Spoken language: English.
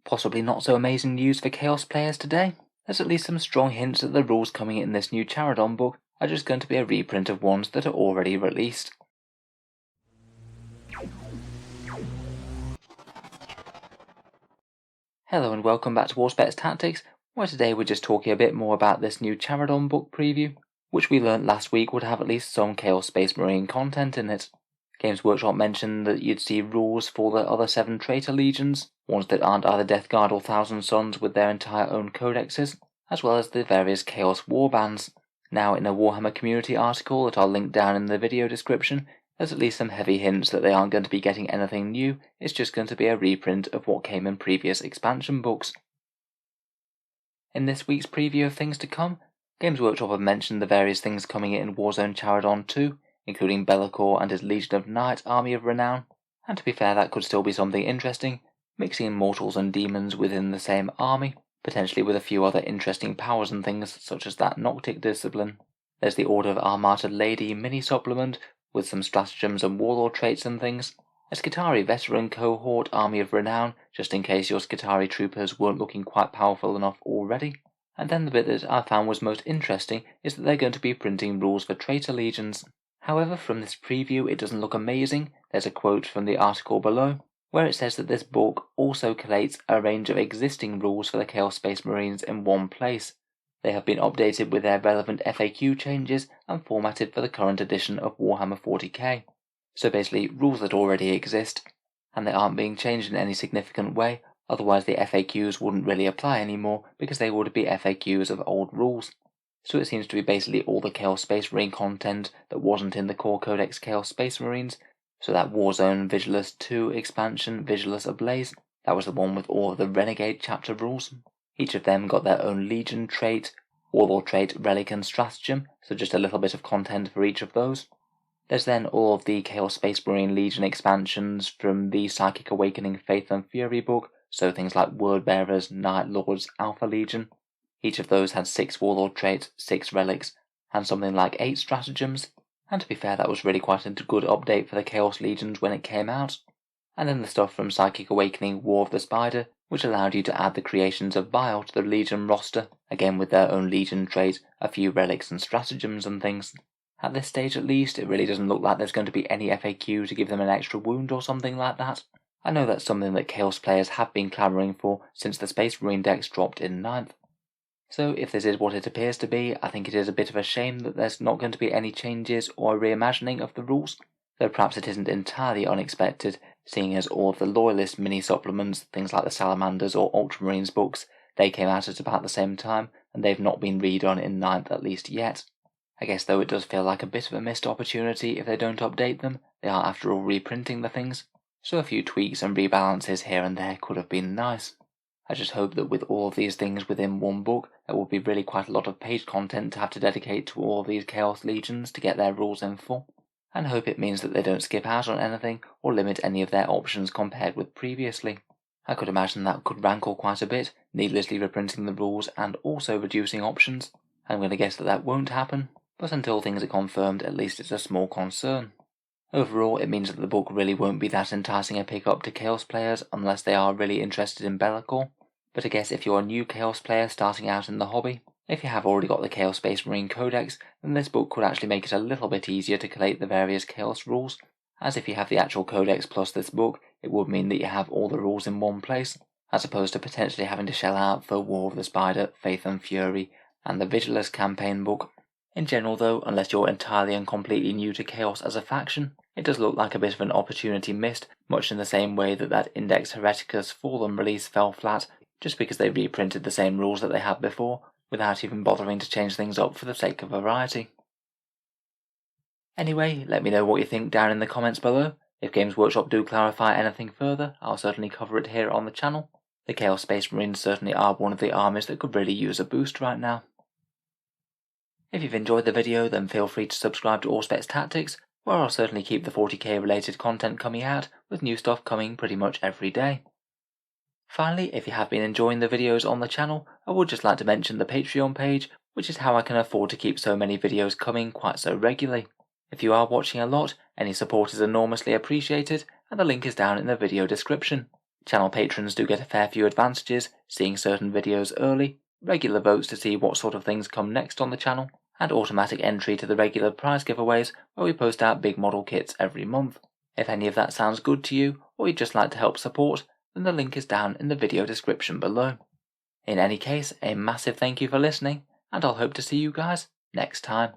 Possibly not so amazing news for Chaos players today. There's at least some strong hints that the rules coming in this new Charadon book are just going to be a reprint of ones that are already released. Hello and welcome back to Auspex Tactics, where today we're just talking a bit more about this new Charadon book preview, which we learnt last week would have at least some Chaos Space Marine content in it. Games Workshop mentioned that you'd see rules for the other 7 Traitor legions, ones that aren't either Death Guard or Thousand Suns with their entire own codexes, as well as the various Chaos warbands. Now in a Warhammer community article that I'll link down in the video description, there's at least some heavy hints that they aren't going to be getting anything new, it's just going to be a reprint of what came in previous expansion books. In this week's preview of things to come, Games Workshop have mentioned the various things coming in Warzone Charadon 2, including Be'lakor and his Legion of Night Army of Renown, and to be fair that could still be something interesting, mixing mortals and demons within the same army, potentially with a few other interesting powers and things such as that Noctic discipline. There's the Order of Armated Lady mini-supplement, with some stratagems and warlord traits and things, a Skitarii veteran cohort Army of Renown, just in case your Skitarii troopers weren't looking quite powerful enough already, and then the bit that I found was most interesting is that they're going to be printing rules for Traitor legions. However, from this preview it doesn't look amazing. There's a quote from the article below, where it says that this book also collates a range of existing rules for the Chaos Space Marines in one place. They have been updated with their relevant FAQ changes and formatted for the current edition of Warhammer 40k. So basically, rules that already exist, and they aren't being changed in any significant way, otherwise the FAQs wouldn't really apply anymore because they would be FAQs of old rules. So it seems to be basically all the Chaos Space Marine content that wasn't in the core codex Chaos Space Marines, so that Warzone Vigilus 2 expansion, Vigilus Ablaze, that was the one with all of the Renegade chapter rules. Each of them got their own Legion trait, Warlord trait, Relic and Stratagem, so just a little bit of content for each of those. There's then all of the Chaos Space Marine Legion expansions from the Psychic Awakening Faith and Fury book, so things like Word Bearers, Night Lords, Alpha Legion. Each of those had 6 Warlord traits, 6 relics, and something like 8 stratagems, and to be fair that was really quite a good update for the Chaos Legions when it came out. And then the stuff from Psychic Awakening War of the Spider, which allowed you to add the creations of Bile to the Legion roster, again with their own Legion trait, a few relics and stratagems and things. At this stage at least, it really doesn't look like there's going to be any FAQ to give them an extra wound or something like that. I know that's something that Chaos players have been clamouring for since the Space Marine decks dropped in 9th. So if this is what it appears to be, I think it is a bit of a shame that there's not going to be any changes or reimagining of the rules, though perhaps it isn't entirely unexpected, seeing as all of the Loyalist mini-supplements, things like the Salamanders or Ultramarines books, they came out at about the same time, and they've not been redone in 9th at least yet. I guess though it does feel like a bit of a missed opportunity if they don't update them, they are after all reprinting the things, so a few tweaks and rebalances here and there could have been nice. I just hope that with all of these things within one book, there will be really quite a lot of page content to have to dedicate to all of these Chaos Legions to get their rules in full, and hope it means that they don't skip out on anything or limit any of their options compared with previously. I could imagine that could rankle quite a bit, needlessly reprinting the rules and also reducing options. I'm going to guess that that won't happen, but until things are confirmed, at least it's a small concern. Overall, it means that the book really won't be that enticing a pick-up to Chaos players unless they are really interested in Be'lakor. But I guess if you're a new Chaos player starting out in the hobby, if you have already got the Chaos Space Marine Codex, then this book could actually make it a little bit easier to collate the various Chaos rules, as if you have the actual Codex plus this book, it would mean that you have all the rules in one place, as opposed to potentially having to shell out for War of the Spider, Faith and Fury, and the Vigilus campaign book. In general though, unless you're entirely and completely new to Chaos as a faction, it does look like a bit of an opportunity missed, much in the same way that Index Hereticus Fallen release fell flat, just because they reprinted the same rules that they had before, without even bothering to change things up for the sake of variety. Anyway, let me know what you think down in the comments below. If Games Workshop do clarify anything further, I'll certainly cover it here on the channel. The Chaos Space Marines certainly are one of the armies that could really use a boost right now. If you've enjoyed the video, then feel free to subscribe to Auspex Tactics, where I'll certainly keep the 40k related content coming out, with new stuff coming pretty much every day. Finally, if you have been enjoying the videos on the channel, I would just like to mention the Patreon page, which is how I can afford to keep so many videos coming quite so regularly. If you are watching a lot, any support is enormously appreciated, and the link is down in the video description. Channel patrons do get a fair few advantages, seeing certain videos early, regular votes to see what sort of things come next on the channel, and automatic entry to the regular prize giveaways where we post out big model kits every month. If any of that sounds good to you, or you'd just like to help support, then the link is down in the video description below. In any case, a massive thank you for listening, and I'll hope to see you guys next time.